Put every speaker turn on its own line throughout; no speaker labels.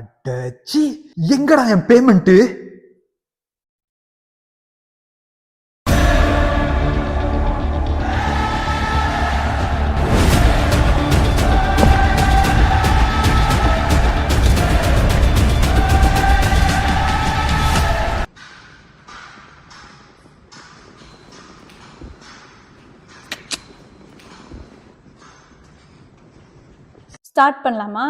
அடச்சி, எங்கடா என் payment?
Start பண்ணலாமா?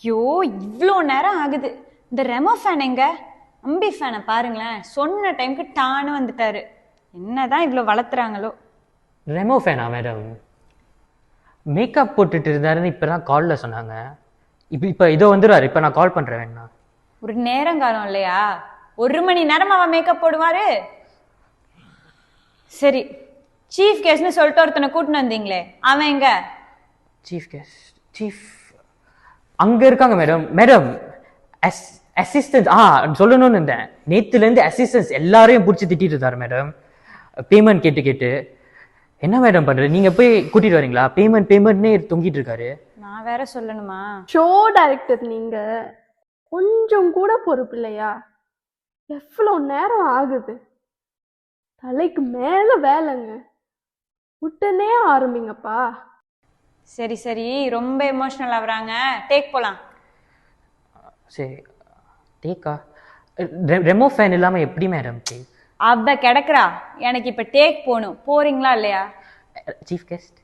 ஐயோ, இவ்வளோ நேரம் ஆகுது. இந்த ரெமோ ஃபேன் எங்க? அம்பி ஃபேனை பாருங்களேன், சொன்ன டைமுக்கு டான்னு வந்துட்டாரு. என்னதான் இவ்வளோ வளர்த்துறாங்களோ.
ரெமோ ஃபேனா மேடம்? மேக்கப் போட்டுட்டு இருந்தாருன்னு இப்போ தான் காலில் சொன்னாங்க. இப்போ இதோ வந்துடுவார். இப்போ நான் கால் பண்ணுறேன் வேணா.
ஒரு நேரங்காலம் இல்லையா? 1 மணி நேரம் அவன் மேக்கப் போடுவாரு. சரி, சீஃப் கெஸ்ட்னு சொல்லிட்டு ஒருத்தனை கூட்டின்னு வந்தீங்களே, அவன் எங்க?
சீஃப் அங்கே இருக்காங்க மேடம். மேடம் அசிஸ்டன்ஸ் சொல்லணும்னு இருந்தேன். நேற்றுலேருந்து அசிஸ்டன்ஸ் எல்லாரையும் பிடிச்சி திட்டிட்டு இருந்தார் மேடம். பேமெண்ட் கேட்டு என்ன மேடம் பண்ணுறது? நீங்கள் போய் கூட்டிகிட்டு வரீங்களா? பேமெண்ட்னே தொங்கிட்டு இருக்காரு.
நான் வேற சொல்லணுமா?
ஷோ டைரக்டர் நீங்க கொஞ்சம் கூட பொறுப்பு இல்லையா? எவ்வளோ நேரம் ஆகுது, தலைக்கு மேல வேலைங்க. உடனே ஆரம்பிங்கப்பா.
சரி, ரொம்ப எமோஷனல் ஆகுறாங்க. டேக் போலாம்.
சரி, டேக்கா? ரெமோ ஃபேன் இல்லாமல் எப்படி மேடம் டேக்?
அவ கிடக்குறா, எனக்கு இப்ப டேக் போகணும். போறீங்களா இல்லையா?
சீஃப் கெஸ்ட்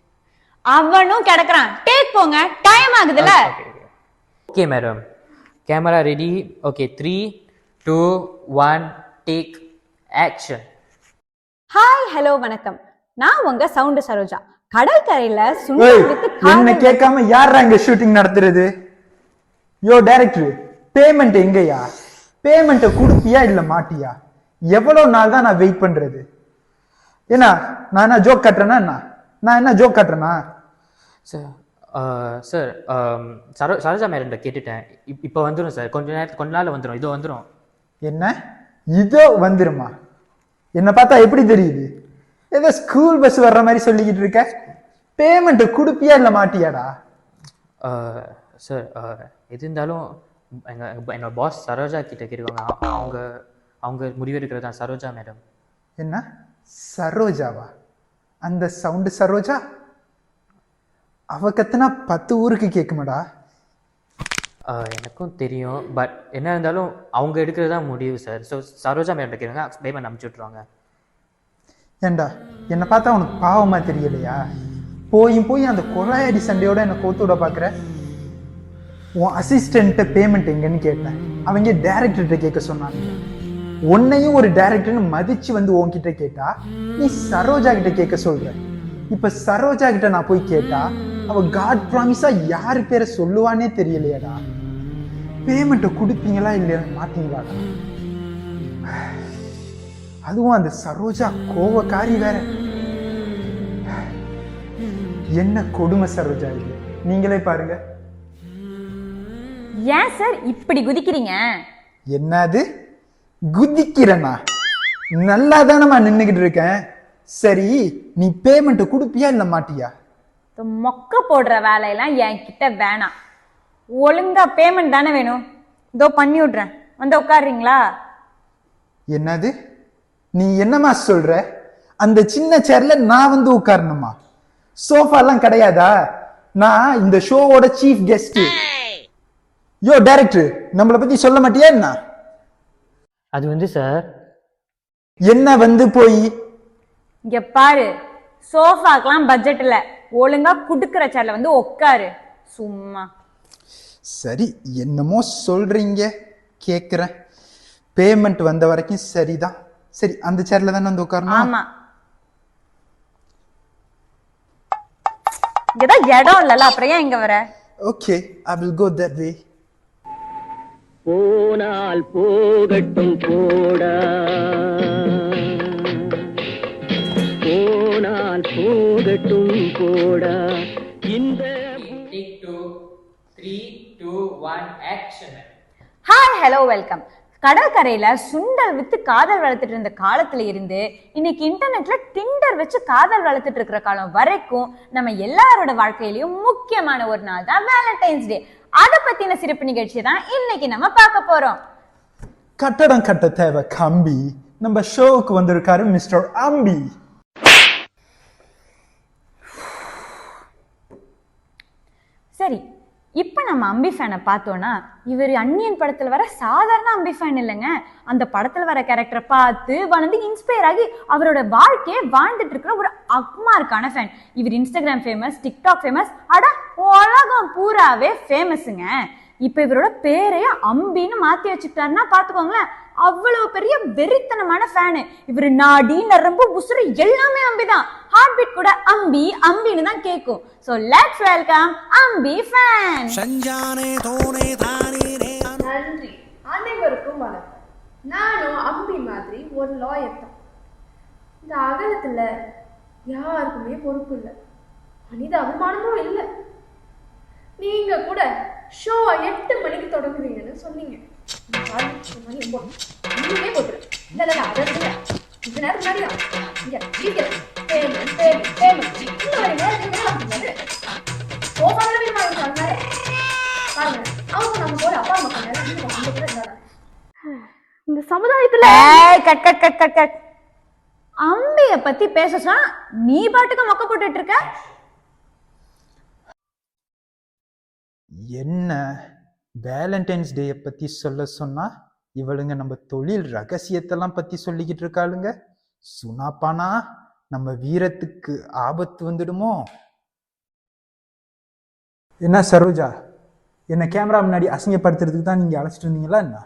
அவனும் கிடக்குறான். டேக் போங்க, டைம் ஆகுதுல்ல.
Okay madam, camera ready. Okay, 3, 2, 1 take action.
Hi, hello, வணக்கம். நான் உங்க சவுண்டு சரோஜா. கடற்கரையில
என்ன கேட்காம யாரா இங்க ஷூட்டிங் நடத்துறது? யோ டைரக்டர், பேமெண்ட் எங்கயா? பேமெண்ட்டை கொடுப்பியா இல்ல மாட்டியா? எவ்வளவு நாள் தான் நான் வெயிட் பண்றது? ஏன்னா நான் என்ன ஜோக் கட்டுறேன்னா? நான் என்ன ஜோக் கட்டுறேனா?
சார் சரோஜா மேடம் கேட்டுட்டேன். இப்போ வந்துடும் சார். கொஞ்ச நாள் வந்துடும். இதோ வந்துடும்.
என்ன இதோ வந்துருமா? என்ன பார்த்தா எப்படி தெரியுது? ஏதோ ஸ்கூல் பஸ் வர்ற மாதிரி சொல்லிக்கிட்டு இருக்க. பேமெண்ட்டை கொடுப்பியா இல்ல மாட்டியாடா?
சார் எது இருந்தாலும் என்னோட பாஸ் சரோஜா கிட்ட கேட்டுவாங்க. அவங்க முடிவெடுக்கிறது தான். சரோஜா மேடம்.
என்ன சரோஜாவா? அந்த சவுண்டு சரோஜா? அவ கத்துனா 10 ஊருக்கு கேட்குமாடா?
எனக்கும் தெரியும். பட் என்ன இருந்தாலும் அவங்க எடுக்கிறது தான் முடிவு சார். ஸோ சரோஜா மேடம் கேட்குறாங்க, பேமெண்ட் அனுப்பிச்சி விட்ருவாங்க.
ஏண்டா என்னை பார்த்தா உனக்கு பாவமா தெரியலையா? போய் அந்த கொலையடி சண்டையோட என்னை கோத்து விட பார்க்குற. உன் அசிஸ்டண்ட்டை பேமெண்ட் எங்கன்னு கேட்டேன். அவங்க டைரக்டர்கிட்ட கேட்க சொன்னாங்க. உன்னையும் ஒரு டைரக்டர்னு மதிச்சு வந்து உன்கிட்ட கேட்டா நீ சரோஜா கிட்ட கேட்க சொல்ற. இப்ப சரோஜா கிட்ட நான் போய் கேட்டா அவ காட் ப்ராமிஸா யாரு பேரை சொல்லுவானே தெரியலையாடா. பேமெண்ட்டை கொடுப்பீங்களா இல்லையா மாட்டீங்களாடா? அதுவும் அந்த சரோஜா கோவக்காரி வேற. என்ன கொடுமை சரோஜா இது, நீங்களே பாருங்க.
ஏன் சார் இப்படி குதிக்கிறீங்க?
என்னது குதிக்கிறேனா? நல்லா தானமா நின்னுகிட்டு இருக்கேன். சரி, நீ பேமெண்ட் கொடுப்பியா இல்ல மாட்டியா?
மொக்க போடுற வேலையெல்லாம் என்கிட்ட வேணாம். ஒழுங்கா பேமெண்ட் தானே வேணும். இதோ பண்ணி விடுறேன், வந்து உட்காடுறீங்களா?
என்னது நீ என்னமா சொல்ற? அந்த சின்ன சேர்ல நான் வந்து உட்காரணுமா? சோஃபாலாம் கிடையாதா? நான் இந்த ஷோவோட சீஃப் கெஸ்ட். யோ டைரக்டர், நம்மளை பத்தி சொல்ல மாட்டியா என்ன?
அது வந்து சார்.
என்ன வந்து போய்?
இங்க பாரு, சோஃபாக்கெல்லாம் பட்ஜெட் இல்ல, ஒழுங்கா குடுக்கிற சேர்ல வந்து உட்காரு சும்மா.
சரி, என்னமோ சொல்றீங்க, கேட்குறேன். பேமெண்ட் வந்த வரைக்கும் சரிதான். சரி, அந்த சேர்ல தானே வந்து உட்காரணும்.
ஆமா, இங்கதான் இடம் இல்லல, அப்புறம் ஏன் இங்க வர?
Okay, I will go that way.
போனால் போகட்டும் போடா, போனால் போகட்டும் போடா. இந்த
ஹாய், ஹலோ, வெல்கம். கடற்கரையில சுண்டல் வித்து காதல் வளர்த்துட்டு இருந்த காலத்துல இருந்து இன்னைக்கு இன்டர்நெட்ல டிண்டர் வச்சு காதல் வளர்த்துட்டு இருக்கிற காலம் வரைக்கும் நம்ம எல்லாரோட வாழ்க்கையிலயும் முக்கியமான ஒரு நாள் தான் வேலண்டைன்ஸ் டே. அத பத்தின சிறப்பு நிகழ்ச்சி தான் இன்னைக்கு நம்ம பார்க்க போறோம்.
கட்டடம் கட்ட தேவை கம்பி. நம்ம ஷோவுக்கு வந்திருக்காரு மிஸ்டர் அம்பி.
சரி, இப்ப நம்ம அம்பி ஃபேனை பார்த்தோம்னா இவர் அன்னியன் படத்துல வர சாதாரண அம்பி ஃபேன் இல்லைங்க. அந்த படத்துல வர கேரக்டரை பார்த்து வளர்ந்து இன்ஸ்பயர் ஆகி அவரோட வாழ்க்கையை வாழ்ந்துட்டு இருக்கிற ஒரு அக்மார்க்கான ஃபேன். இவர் இன்ஸ்டாகிராம் ஃபேமஸ், டிக்டாக் ஃபேமஸ், அட உலகம் பூராவே ஃபேமஸுங்க. இப்ப இவரோட பேரையே அம்பின்னு மாத்தி வச்சுக்கிட்டாருன்னா பாத்துக்கோங்களேன், அவ்வளவு பெரிய வெறித்தனமான ஃபேனு. இவரு நாடி நரம்பு உசுறு எல்லாமே அம்பிதான். ஹார்ட் பீட் கூட அம்பி அம்பின்னு தான் கேட்கும். So let's welcome Ambi fan.
நன்றி, அனைவருக்கும் வணக்கம். நானும் அம்பி மாதிரி ஒரு லாயர் தான். இந்த அகலத்துல யாருக்குமே பொறுப்பு இல்லை, மனித அபிமானமும் இல்லை. நீங்க கூட ஷோ 8 மணிக்கு தொடங்குவீங்கன்னு சொன்னீங்க. இந்த சமுதாயத்துல
அம்பிய பத்தி பேச சொன்னா நீ பாட்டுக்கு மொக்க போட்டுட்டு இருக்க.
என்ன வேலண்டைன்ஸ் டேயை பத்தி சொல்ல சொன்னா இவளுங்க நம்ம தொழில் ரகசியத்தெல்லாம் பத்தி சொல்லிக்கிட்டு இருக்காளுங்க. சுனாப்பானா நம்ம வீரத்துக்கு ஆபத்து வந்துடுமோ? என்ன சரோஜா, என்ன கேமரா முன்னாடி அசிங்கப்படுத்துறதுக்கு தான் நீங்க அழைச்சிட்டு இருந்தீங்களா என்ன?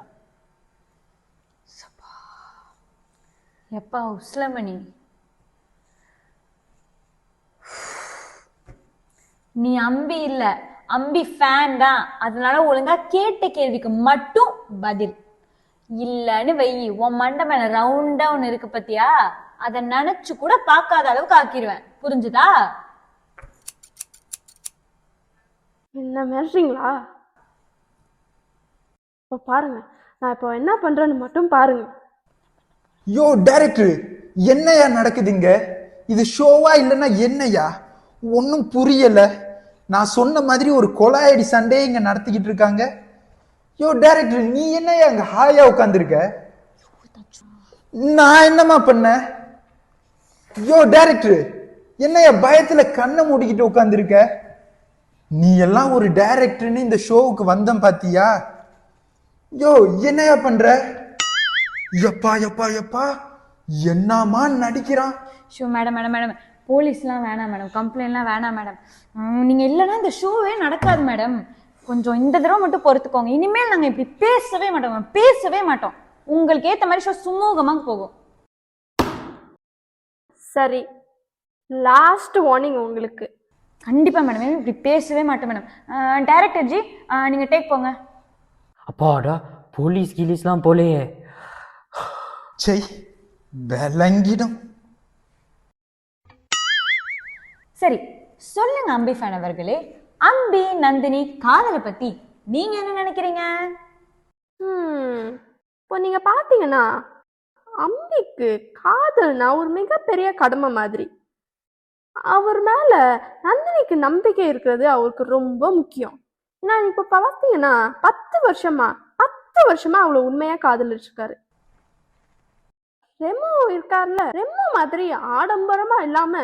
எப்பா உஸ்லமணி, நீ அம்பி இல்ல, அம்பி ஃபேன் தான். அதனால ஒழுங்கா கேட்ட கேள்விக்கு மட்டும் பதில். இல்லன்னு வெயி, உன் மண்டை மேல ரவுண்டா ஒண்ணு இருக்கு பத்தியா, அத நினைச்சு கூட பார்க்காத அளவுக்கு ஆக்கிடுவேன். புரிஞ்சுதா?
என்ன மிரட்டுறீங்களா? இப்போ பாருங்க, நான் இப்போ என்ன பண்றேன்னு மட்டும் பாருங்க.
யோ டைரக்டர், என்னையா நடக்குதுங்க? இது ஷோவா இல்லைன்னா என்னையா? ஒன்னும் புரியல. நான் சொன்ன மாதிரி ஒரு கொலாயடி சண்டே இங்க நடத்திக்கிட்டு இருக்காங்க. யோ டைரக்டர், நீ என்னையா அங்க ஹாயா உட்காந்துருக்க? நான் என்னமா பண்ண? யோ டைரக்டர், என்னையா பயத்துல கண்ணை மூடிக்கிட்டு உட்காந்துருக்க? நீ எல்லாம் ஒரு டைரக்டர்னு இந்த ஷோவுக்கு வந்தேன் பாத்தியா? யோ என்னையா பண்ற? எப்பா எப்பா எப்பா, என்னமா நடிக்கிறான்?
ஷோ மேடம் மேடம் மேடம், போலீஸ்லாம் வேணாம் மேடம், கம்ப்ளைண்ட்லாம் வேணாம் மேடம். நீங்க இல்லைன்னா இந்த ஷோவே நடக்காது மேடம். கொஞ்சம் இந்த தடவை மட்டும் பொறுத்துக்கோங்க. இனிமேல் நாங்க இப்படி பேசவே மாட்டோம், பேசவே மாட்டோம். உங்களுக்கு ஏத்த மாதிரி ஷோ சுமூகமாக போகும்.
சரி, லாஸ்ட் வார்னிங் உங்களுக்கு.
கண்டிப்பா மேடம், இப்படி பேசவே மாட்டோம் மேடம். டைரக்டர் ஜி, நீங்க டேக் போங்க.
அப்பாடா, போலீஸ் கீலீஸ்லாம் போலையே.
செய் விளங்கிடும்.
சரி சொல்லுங்க அம்பி ஃபேன் அவர்களே, அம்பி நந்தினி காதலை பத்தி நீங்க என்ன நினைக்கிறீங்க?
இப்போ நீங்க பாத்தீங்கன்னா அம்பிக்கு காதல்னா ஒரு மிகப்பெரிய கடமை மாதிரி. அவர் மேல நந்தினிக்கு நம்பிக்கை இருக்கிறது அவருக்கு ரொம்ப முக்கியம். ஏன்னா இப்ப பார்த்தீங்கன்னா 10 வருஷமா அவளை உண்மையா காதலிச்சிருக்காரு. ரெமோ இருக்காருல்ல, ரெமோ மாதிரி ஆடம்பரமா இல்லாம,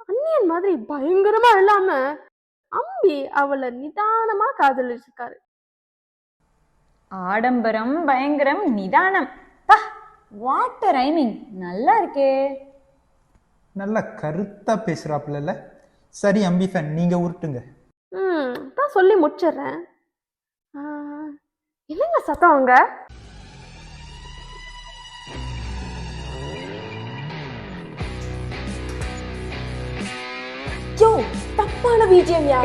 அன்னியன் மாதிரி பயங்கரமா இல்லாம, அம்பி அவளை நிதானமா காதலிச்சிருக்காரு.
ஆடம்பரம், பயங்கரம், நிதானம். வாட் ரைமிங், நல்லா இருக்கே.
நல்லா கருத்தா பேசுறாப்புல. சரி அம்பி ஃபேன், நீங்க உருட்டுங்க.
தான் சொல்லி முடிச்சிடுறேன். என்னங்க சத்தம் அங்க? யோ, தப்பான பிஜிஎம் யா.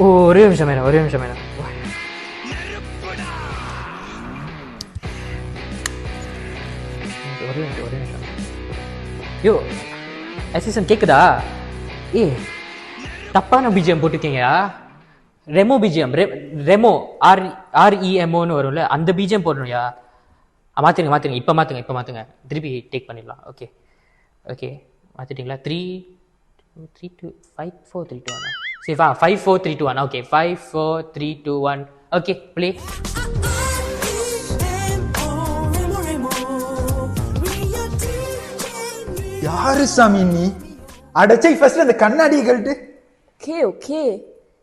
ஓ ஒரே நிமிஷம் மேடம், ஒரே நிமிஷம் மேடம். ஒரே நிமிஷம். யோ அசிஸ்டன்ட் கேக்குதா? தப்பான பிஜிஎம் போட்டுருக்கீங்கயா. ரெமோ பிஜிஎம், ரெமோ REMOன்னு வரும்ல, அந்த பிஜிஎம் போடணும்யா. மாத்துங்க, இப்போ மாத்துங்க, திருப்பி டேக் பண்ணிடலாம். ஓகே மாத்திட்டீங்களா? 3 2 3 2 5 4 3 2 1. சரி 5 4 3 2 1. ஓகே 5 4 3 2 1. Okay play.
யாரு சாமி நீ? அடச்சை ஃபர்ஸ்ட் அந்த கண்ணாடியை கழட்டு.
ஓகே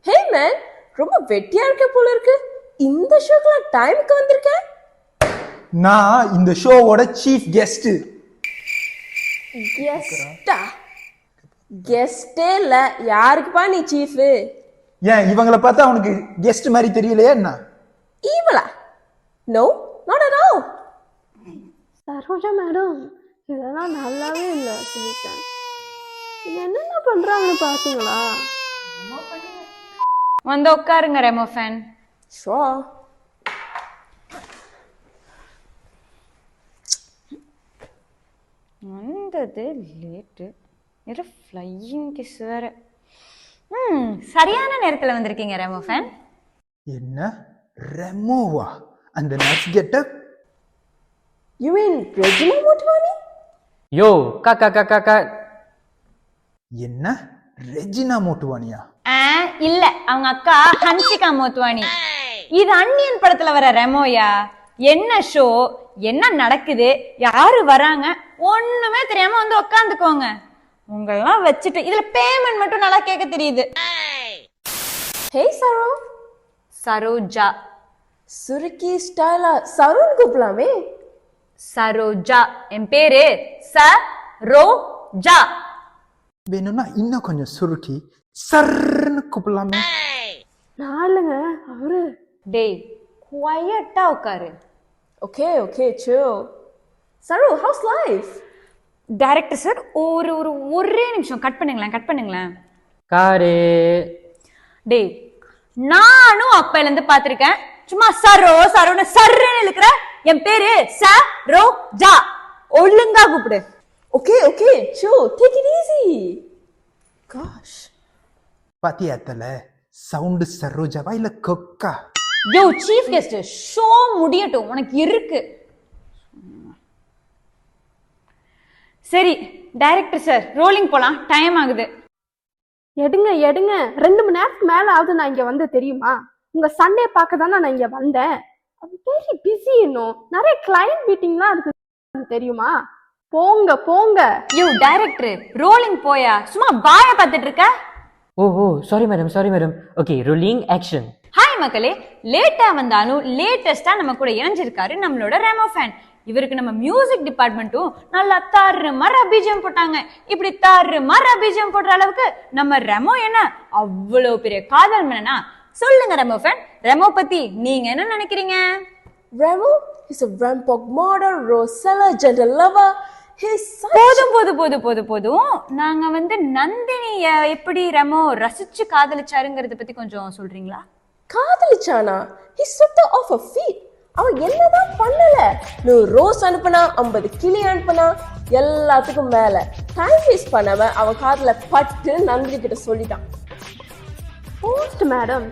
ஹே மேன், ரொம்ப வெட்டியா இருக்க போல இருக்கு. இந்த ஷோக்குலாம் டைமுக்கு வந்திருக்கேன்.
நான் இந்த ஷோவோட சீஃப் கெஸ்ட்.
கெஸ்டே இல்ல, யாருக்குப்பா நீ சீஃப்?
ஏன் இவங்கள பார்த்தா அவனுக்கு கெஸ்ட் மாதிரி தெரியலையா என்ன?
ஈவலா? No, not at all.
Saroja madam, இதெல்லாம் நல்லாவே இல்லை சொல்லிட்டேன். இது என்னென்ன பண்றாங்கன்னு பாத்தீங்களா?
வந்து உட்காருங்க ரெமோ ஃபேன்.
ஷோர்.
வந்தது லேட்டு, வேற ஃப்ளையிங் கிஸ் வேற. சரியான நேரத்தில் வந்திருக்கீங்க ரெமோ ஃபேன்.
என்ன ரெமோவா? அந்த nurse getup?
You mean Regina Motwani?
Yo கா
என்ன ரெஜினா மோட்வானியா?
இல்ல, அவங்க அக்கா ஹன்சிகா மோத்வானி. இது அன்னியன் படத்துல வர ரெமோயா. என்ன ஷோ, என்ன நடக்குது, யாரு வராங்க, ஒண்ணுமே தெரியாம வந்து உட்காந்துக்கோங்க. உங்களெல்லாம் வச்சுட்டு இதுல பேமெண்ட் மட்டும் நல்லா கேட்க தெரியுது.
ஹே சரோ.
சரோஜா.
சுருக்கி ஸ்டைலா சரோன்னு கூப்பிடலாமே.
சரோஜா என் பேரு. சரோஜா.
வேணும்னா இன்னும் கொஞ்சம் சுருக்கி சர்ன்னு கூப்பிடலாமே.
நான் இல்லைங்க, அவரு.
டேய் குவையட்டா உட்காரு.
Okay chill. Saro, how's life?
Director sir, ஒரே நிமிஷம் கட் பண்ணுங்களேன்.
காரு.
டேய் நானும் அப்பையில இருந்து பாத்திருக்கேன், சும்மா சரோன்னு சர்ன்னு இழுக்கிற. என் பேரு சரோஜா, ஒழுங்கா கூப்பிடு.
Okay chill, take it easy. Gosh.
பாத்தியாத்தல சவுண்டு சரோஜாவா இல்ல கொக்கா?
யோ சீஃப் கெஸ்ட், ஷோ முடியட்டும், உனக்கு இருக்கு. சரி டைரக்டர் சார், ரோலிங் போலாம், டைம் ஆகுது.
எடுங்க 2 மணி நேரத்துக்கு மேல ஆகுது நான் இங்க வந்து, தெரியுமா? உங்க சண்டே பார்க்க தானே நான் இங்க வந்தேன். அது வெரி பிஸி, இன்னும் நிறைய கிளைண்ட் மீட்டிங்லாம் இருக்கு தெரியுமா? போங்க.
யோ டைரக்டர், ரோலிங் போயா, சும்மா பாய பார்த்துட்டு இருக்க?
ஓ sorry madam. Okay rolling action.
Hi மக்களே, லேட்டா வந்தாலும் லேட்டஸ்டா நம்ம கூட இணைஞ்சிருக்காரு நம்மளோட ரெமோ ஃபேன். இவருக்கு நம்ம மியூசிக் டிபார்ட்மெண்ட்டும் நல்லா தாறுமாறு பிஜிஎம் போட்டாங்க. இப்படி தாறுமாறு பிஜிஎம் போடுற அளவுக்கு நம்ம ரெமோ என்ன அவ்வளவு பெரிய காதல் மன்னனா? சொல்லுங்க ரெமோ ஃபேன், ரெமோ பத்தி நீங்க என்ன நினைக்கிறீங்க?
Remo is a rampant model, rose seller, gentle lover. He's such...
போதும். நாங்க வந்து நந்தினிய எப்படி ரெமோ ரசிச்சு காதலிச்சாருங்கிறத பத்தி கொஞ்சம் சொல்றீங்களா?
காதலிச்சானா? He swept her off her feet. அவன் என்னதான் பண்ணல? 100 ரோஸ் அனுப்புனா, 50 கிளி அனுப்புனா, எல்லாத்துக்கும் மேல டைம் வேஸ்ட் பண்ணாம அவன் காதுல பட்டு நந்தினி கிட்ட சொல்லிட்டான்.
போஸ்ட் மேடம்,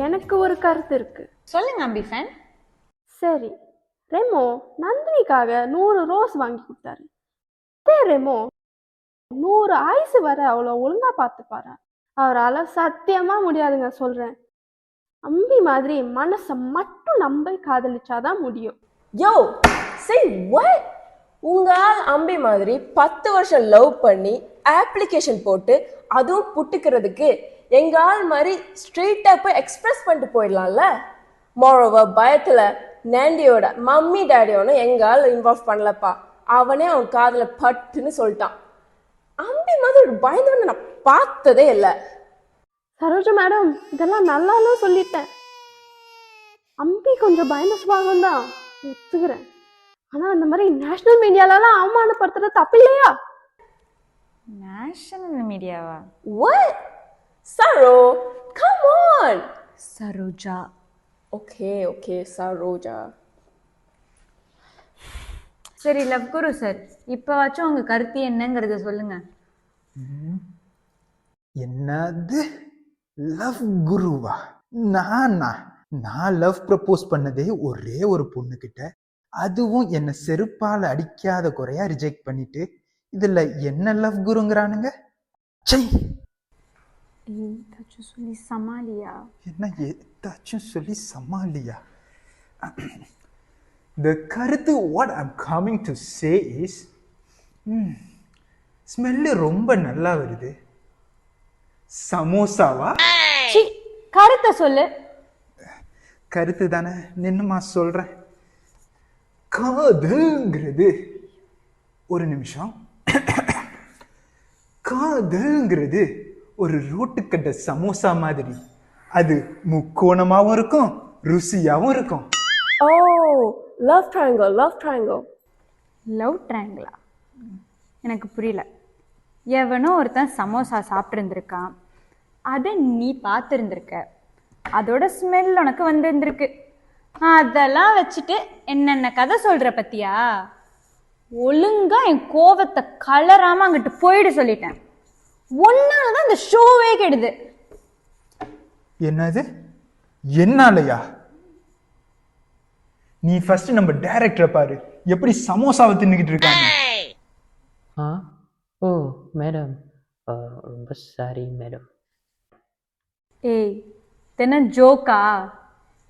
எனக்கு ஒரு கருத்து இருக்கு.
சொல்லுங்க அம்பி ஃபேன்.
சரி, ரெமோ நந்தினிக்காக 100 ரோஸ் வாங்கி கொடுத்தாரு. ரெமோ 100 ஆயுசு வர அவ்வளோ ஒழுங்கா பார்த்துப்பாரு. அவரால் சத்தியமா முடியாதுங்க, சொல்றேன். அம்பி மாதிரி மனசை மட்டும் நம்ப காதலிச்சாதான் முடியும்.
யோ say what? உங்க ஆள் அம்பி மாதிரி 10 வருஷம் லவ் பண்ணி அப்ளிகேஷன் போட்டு அதுவும் புட்டுக்கிறதுக்கு எங்க ஆள் மாதிரி ஸ்ட்ரெயிட்டா போய் எக்ஸ்பிரஸ் பண்ணிட்டு போயிடலாம்ல. மோரோவர் பயத்துல நாண்டியோட மம்மி டேடியோட எங்க ஆள் இன்வால்வ் பண்ணலப்பா. அவனே அவன் காதுல பட்டுன்னு சொல்லிட்டான். அம்பி மாதிரி ஒரு பயந்தவனை நான் பார்த்ததே இல்லை.
சரோஜா மேடம், இதெல்லாம் நல்லாலும் சொல்லிட்டேன். அம்பி கொஞ்சம் பயந்த சுபாவம் தான், ஒத்துக்கிறேன். ஆனா அந்த மாதிரி நேஷனல் மீடியாலலாம் அவமானப்படுத்துறது தப்பு இல்லையா?
நேஷனல் மீடியாவா?
What? Saro, come on.
Saroja.
Okay, Saroja.
சரி லவ் குரு சார், இப்போவாச்சும் உங்க கருத்து என்னங்கிறத சொல்லுங்க.
என்னது லவ் குருவா? நான் லவ் ப்ரப்போஸ் பண்ணதே ஒரே ஒரு பொண்ணுகிட்ட, அதுவும் என்ன செருப்பால அடிக்காத குறையா ரிஜெக்ட் பண்ணிட்டு இதுல என்ன லவ் குருங்கிறானுங்க? சை,
ஏதாச்சும் சொல்லி சமாளியா?
என்ன ஏதாச்சும் சொல்லி சமாளியா? The கருத்து what I'm coming to say is smell ரொம்ப நல்லா வருது. சமோசாவா?
சி, கருத்தை சொல்லு.
கருத்து தானே, நின்னுமா சொல்றேன். காதல்ங்கிறது, ஒரு நிமிஷம், காதல்ங்கிறது ஒரு ரோட்டுக்கட்ட சமோசா மாதிரி. அது முக்கோணமாவும் இருக்கும், ருசியாவும் இருக்கும்.
Oh, love triangle.
லவ் ட்ரையாங்கிளா? எனக்கு புரியல. எவனோ ஒருத்தன் சமோசா சாப்பிட்ருந்துருக்கான், அதை நீ பார்த்துருந்துருக்க, அதோட ஸ்மெல் உனக்கு வந்துருந்துருக்கு. அதெல்லாம் வச்சுட்டு என்னென்ன கதை சொல்ற பத்தியா? ஒழுங்கா என் கோவத்தை கலராம அங்கிட்டு போயிடு சொல்லிட்டேன். ஒன்னாலதான் இந்த ஷோவே கெடுது.
என்னது என்னாலயா? நீ ஃபர்ஸ்ட் நம்ம டைரக்டரை பாரு, எப்படி சமோசாவை தின்னுக்கிட்டு இருக்காங்க.
ஓ மேடம், ரொம்ப சாரி மேடம்.
ஏய், தென்ன ஜோக்கா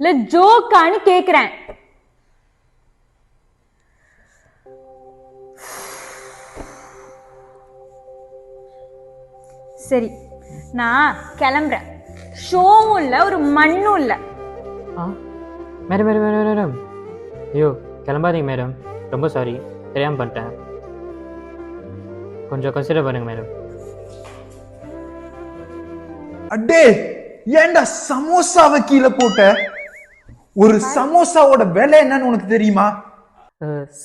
இல்ல ஜோக்கான்னு கேக்குறேன். சரி, நான் கிளம்புறேன். ஷோவும் இல்ல, ஒரு மண்ணும் இல்ல.
மேடம் மேடம் மேடம் மேடம், ஐயோ கிளம்பாதீங்க மேடம், ரொம்ப சாரி, தெரியாமல் பண்ணிட்டேன், கொஞ்சம் கன்சிடர் பண்ணுங்க மேடம்.
அடே, ஏன்டா சமோசாவை கீழே போட்ட? ஒரு சமோசாவோட விலை என்னன்னு உனக்கு தெரியுமா?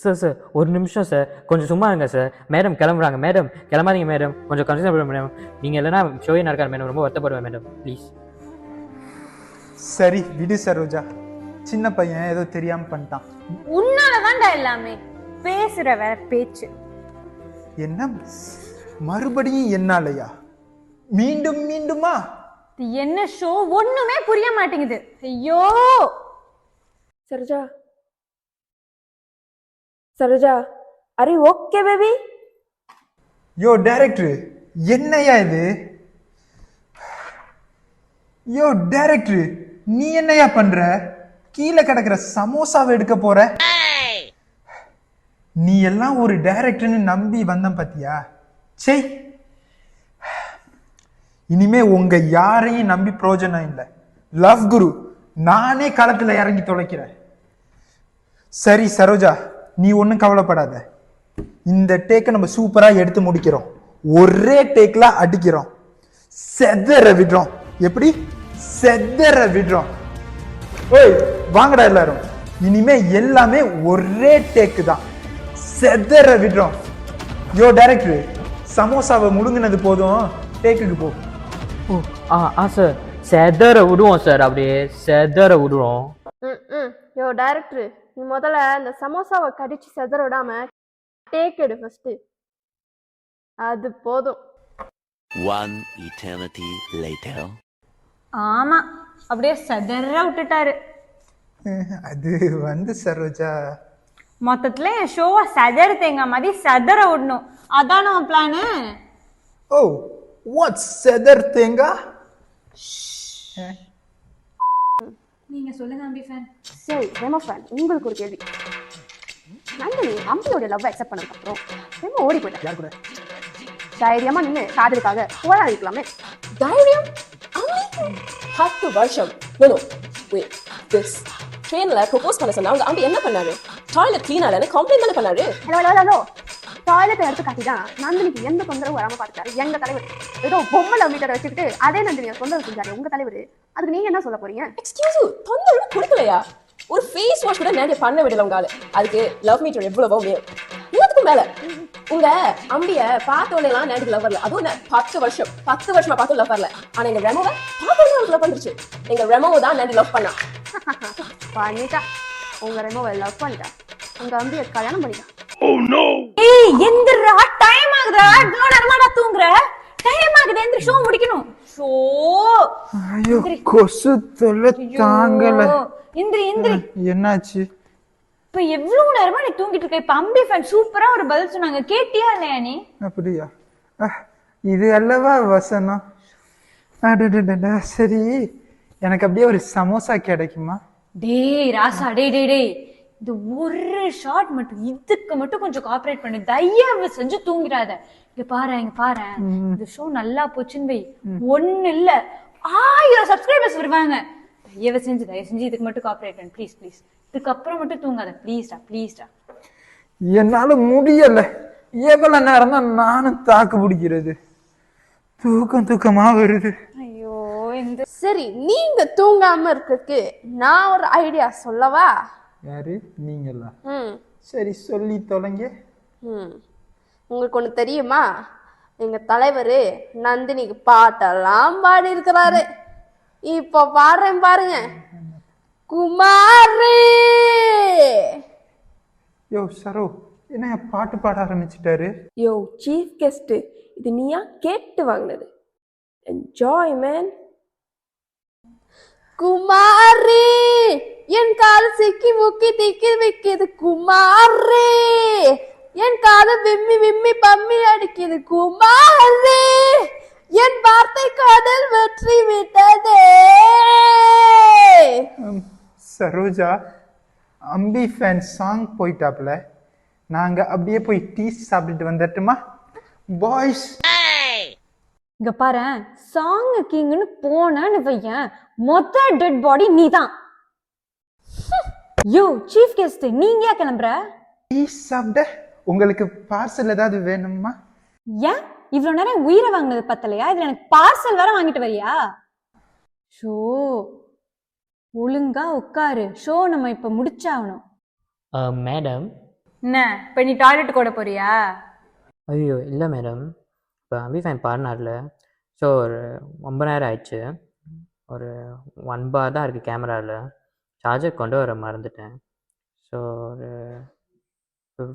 சார் ஒரு நிமிஷம் சார், கொஞ்சம் சும்மா இருங்க சார். மேடம் கிளம்புறாங்க மேடம், கிளம்பாதீங்க மேடம், கொஞ்சம் கன்சிடர் பண்ணுங்க மேடம். நீங்கள் இல்லைனா ஷோயே நடக்காது மேடம், ரொம்ப வருத்தப்படுவேன் மேடம், ப்ளீஸ்.
சரி விடு சரோஜா, சின்ன பையன் ஏதோ தெரியாம பண்ணிட்டான்.
உன்னாலதான்டா எல்லாமே. பேசுற வேற பேச்சு.
என்ன மறுபடியும் என்னாலயா? மீண்டும் மீண்டுமா?
என்ன ஷோ ஒண்ணுமே புரிய மாட்டேங்குது. ஐயோ
Saroja, are you okay, baby?
Yo director, என்னையா இது? யோ டைரக்டர், நீ என்னையா பண்ற? கீழே கிடக்குற சமோசாவை எடுக்க போற? நீ எல்லாம் ஒரு டைரக்டர்னு நம்பி வந்தேன் பாத்தியா? சே, இனிமே உங்க யாரையும் நம்பி பிரயோஜனம் இல்லை. லவ் குரு நானே களத்துல இறங்கி தொலைக்கிறேன். சரி சரோஜா, நீ ஒன்றும் கவலைப்படாத. இந்த டேக்கை நம்ம சூப்பரா எடுத்து முடிக்கிறோம். ஒரே டேக்ல அடிக்கிறோம், செதற விடுறோம். எப்படி செதற விடுறோம்? ஓய் வாங்கடா எல்லாரும், இனிமே எல்லாமே ஒரே டேக்கு தான், செதற விடுறோம். யோ டைரக்டர், சமோசாவை முழுங்கினது போதும், டேக்குக்கு போ.
சார் செதற விடுவோம் சார், அப்படியே செதற விடுவோம்.
யோ டைரக்டர், நீ முதல்ல இந்த சமோசாவை கடிச்சு செதற விடாம டேக் எடு ஃபர்ஸ்ட், அது போதும்.
One eternity later.
ஆமா, அப்படியே செதற விட்டுட்டாரு.
அது வந்து சரோஜா,
மொத்தத்துல என் ஷோவை செதற தேங்காய் மாதிரி செதற விடணும், அதான் நம்ம பிளானு.
ஓ வாட் செதர் தேங்கா?
நீங்க சொல்லுங்க அம்பி ஃபேன்.
சரி ரெமோ ஃபேன், உங்களுக்கு ஒரு கேள்வி. நந்தினி அம்பியோட லவ் அக்செப்ட் பண்ணதுக்கப்புறம் ரெமோ ஓடி போயிட்டா.
யார் கூட?
தைரியமா நின்று காதலுக்காக போராடிக்கலாமே.
தைரியம்? அம்பி 10 வருஷம். No, wait, this ட்ரெயினில் ப்ரொபோஸ் பண்ண சொன்னா அவங்க அம்பி என்ன பண்ணாரு? டாய்லெட் க்ளீன் ஆகலன்னு கம்ப்ளைண்ட் தானே பண்ணாரு.
ஹலோ டாய்லெட் எடுத்து காட்டிதான் நந்தினிக்கு எந்த தொந்தரவும் வராம பார்த்தாரு எங்க தலைவர். ஏதோ பொம்மை லவ் மீட்டரை வச்சுக்கிட்டு அதே நந்தினியை தொந்தரவு செஞ்சாரு உங்க தலைவர். அதுக்கு நீங்க என்ன சொல்ல போறீங்க?
எக்ஸ்கியூஸ் யூ, தொந்தரவு கொடுக்கலையா? ஒரு ஃபேஸ் வாஷ் கூட நேரடியா பண்ண விடல உங்கால. அதுக்கு லவ் மீட்டர் எவ்வளவோ மேல். எல்லாத்துக்கும் மேல உங்க அம்பிய பார்த்தோன்னெல்லாம் நேரடிக்கு லவ் வரல. அதுவும் 10 வருஷமா பார்த்து லவ் வரல. ஆனா எங்க ரெமோவை பார்த்தோன்னே அவருக்கு லவ் வந்துருச்சு. எங்க ரெமோவை தான் நேரடி லவ் பண்ணா.
பண்ணிட்டா உங்க ரெமோவை லவ் பண்ணிட்டா. உங்க அம்பியை கல்யாணம் பண்ணிட்டா.
ஏய் எந்திரா, டைம் ஆகுதுடா. இவ்வளவு நேரமாடா தூங்குற? டைம் ஆகுது, எந்திரி, ஷோ முடிக்கணும். ஷோ
ஐயோ கொசு தொல்லை தாங்கல.
எந்திரி எந்திரி.
என்னாச்சு?
இப்ப எவ்வளவு நேரமா நீ தூங்கிட்டு இருக்க? இப்ப அம்பி ஃபேன் சூப்பரா ஒரு பதில் சொன்னாங்க, கேட்டியா இல்லையா நீ?
அப்படியா? இது அல்லவா வசனம். அடடடடா, சரி எனக்கு அப்படியே ஒரு சமோசா கிடைக்குமா?
டேய் ராசா, டேய் இது ஒரு ஷாட் மட்டும், இதுக்கு மட்டும் கொஞ்சம் கோஆபரேட் பண்ணு. தயவு செஞ்சு தூங்கிடாத. இங்க பாரு இந்த ஷோ நல்லா போச்சுன்னு வை, ஒண்ணு இல்ல 1000 சப்ஸ்கிரைபர்ஸ் வருவாங்க. தயவு செஞ்சு இதுக்கு மட்டும் கோஆபரேட் பண்ணு ப்ளீஸ். இதுக்கப்புறம் மட்டும் தூங்காத ப்ளீஸ்டா.
என்னால முடியல. எவ்வளவு நேரம் தான் நானும் தாக்கு பிடிக்கிறது? தூக்கமா வருது.
ஐயோ இந்த
சரி, நீங்க தூங்காம இருக்கிறதுக்கு நான் ஒரு ஐடியா சொல்லவா?
யாரு நீங்களா? சரி சொல்லி தொலைங்க.
உங்களுக்கு ஒண்ணு தெரியுமா? எங்க தலைவர் நந்தினிக்கு பாட்டெல்லாம் பாடி இருக்கிறாரு. இப்ப பாடுறேன் பாருங்க. குமாரே.
யோ சரோ, என்ன பாட்டு பாட ஆரம்பிச்சிட்டாரு?
யோ சீஃப் கெஸ்ட், இது நீயா கேட்டு வாங்கினது? Enjoy man.
குமாரே, என் கால் சிக்கி முக்கி திக்கி விக்கிது. குமாரே, என் காது விம்மி பம்மி அடிக்குது. குமாரே, என் வார்த்தை கடல் வெற்றி விட்டதே.
சரோஜா, அம்பி ஃபேன் சாங் போயிட்டாப்ல. நாங்க அப்படியே போய் டீ சாப்பிட்டுட்டு வந்துட்டுமா பாய்ஸ்?
இங்க பாரு, சாங் கிங்னு போனேன்னு வையன், மொத்த டெட் பாடி நீதான். யோ சீஃப் கெஸ்ட், நீங்க ஏன் கிளம்புற?
டீ சாப்பிட உங்களுக்கு பார்சல் ஏதாவது வேணுமா?
ஏன் இவ்வளவு நேரம் உயிரை வாங்கினது பத்தலையா? இதுல எனக்கு பார்சல் வேற வாங்கிட்டு வரியா? ஷோ ஒழுங்கா உட்காரு, ஷோ நம்ம இப்ப முடிச்சாகணும்.
மேடம்.
என்ன இப்ப நீ டாய்லெட் கூட போறியா?
ஐயோ இல்லை மேடம், இப்போ அம்பி ஃபேன் பாடினார்ல, ஸோ ஒரு ரொம்ப நேரம் ஆயிடுச்சு. ஒரு 1 bar தான் இருக்குது கேமராவில். சார்ஜர் கொண்டு வர மறந்துட்டேன். ஸோ ஒரு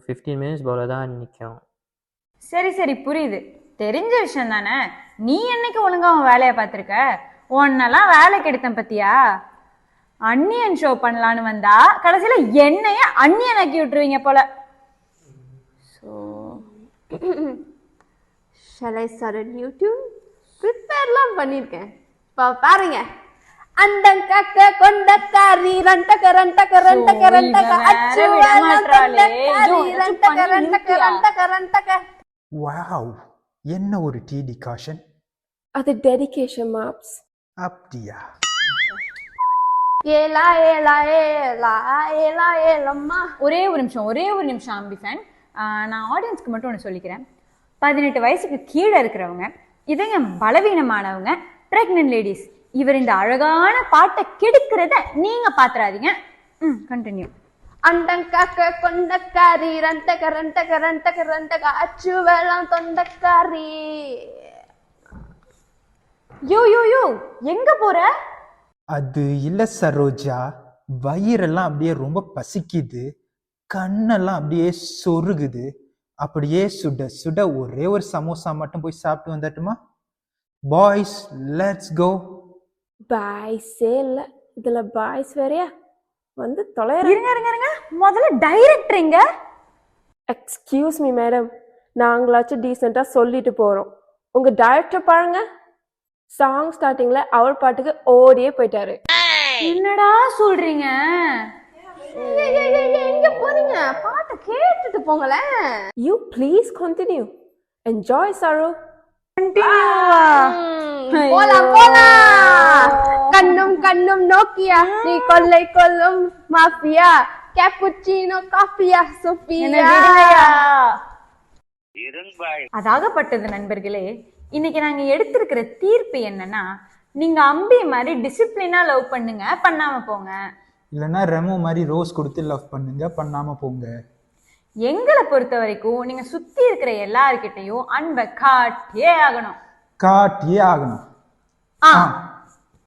15 minutes போல தான் நிற்கும்.
சரி புரியுது, தெரிஞ்ச விஷயம் தானே. நீ என்னைக்கு ஒழுங்கா உன் வேலையை பார்த்துருக்க? உன்னெல்லாம் வேலைக்கு எடுத்தேன் பத்தியா? அன்னியன் ஷோ பண்ணலான்னு வந்தா கடைசியில என்னைய அன்னியன் ஆக்கி விட்டுருவீங்க போல.
Shall I start a new tune? ப்ரிப்பேர்லாம் பண்ணியிருக்கேன். இப்போ பாருங்க. அண்டங்காக்க கொண்டக்காரி ரண்டக அச்சு ரண்டக.
வாவ், என்ன ஒரு டீ டிகாஷன்.
அது டெடிகேஷன் மாப்ஸ்.
அப்படியா?
ஏலா ஏலா ஏலா ஏலா ஏலம்மா.
ஒரே ஒரு நிமிஷம் அம்பி ஃபேன், நான் ஆடியன்ஸ்க்கு மட்டும் ஒன்று சொல்லிக்கிறேன். 18 வயசுக்கு கீழே இருக்கிறவங்க, இதங்க பலவீனமானவங்க, பிரெக்னன்ட் லேடிஸ், இவர் இந்த அழகான பாட்டை கெடுக்கிறத நீங்க பாத்துறாதீங்க. கண்டினியூ.
அண்டங்காக்க கொண்டக்காரி ரண்டக அச்சு வேளாம் தொண்டக்காரி.
யோ எங்க போற?
அது இல்ல சரோஜா, வயிறெல்லாம் அப்படியே ரொம்ப பசிக்குது, கண்ணெல்லாம் அப்படியே சொருகுது. அப்படியே சுட சுட ஒரே ஒரு சமோசா மட்டும் போய் சாப்பிட்டு வந்துட்டுமா பாய்ஸ்? Let's go.
பாய்ஸே இல்லை, இதுல பாய்ஸ் வேறையா வந்து தொலைற.
இருங்க, முதல்ல டைரக்டருங்க.
எக்ஸ்கியூஸ் மீ மேடம், நாங்களாச்சும் டீசெண்டாக சொல்லிட்டு போகிறோம். உங்கள் டைரக்டர் பாருங்க, சாங் ஸ்டார்டிங்கில் அவர் பாட்டுக்கு ஓடியே போயிட்டாரு.
என்னடா சொல்றீங்க?
எங்க போறீங்க? பாட்டை கேட்டுட்டு போங்களேன்.
You please continue. Enjoy Saro.
போலாம். கண்ணும் நோக்கியா, நீ கொள்ளை கொல்லும் மாஃபியா, கேப்புச்சினோ காஃபியா, சோஃபியா.
அதாகப்பட்டது நண்பர்களே, இன்னைக்கு நாங்க எடுத்திருக்கிற தீர்ப்பு என்னன்னா, நீங்க அம்பி மாதிரி டிசிப்ளினா லவ் பண்ணுங்க, பண்ணாம போங்க.
இல்லைன்னா ரெமோ மாதிரி ரோஸ் கொடுத்து லவ் பண்ணுங்க, பண்ணாம போங்க.
எங்களை பொறுத்த வரைக்கும் நீங்க சுத்தி இருக்கிற எல்லார்கிட்டையும் அன்பை காட்டியே ஆகணும்.
காட்டியே ஆகணும்.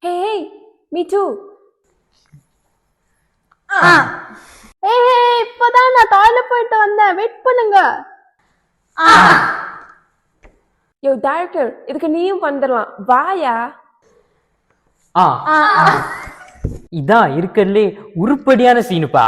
ஹே மீ டூ.
ஏய் இப்பதான் நான் டாய்லெட் போயிட்டு வந்தேன், வெயிட் பண்ணுங்க.
யோ டைரக்டர், இதுக்கு நீயும் வந்துடலாம், வாயா.
இதான் இருக்கிறதுலே உருப்படியான சீனுப்பா.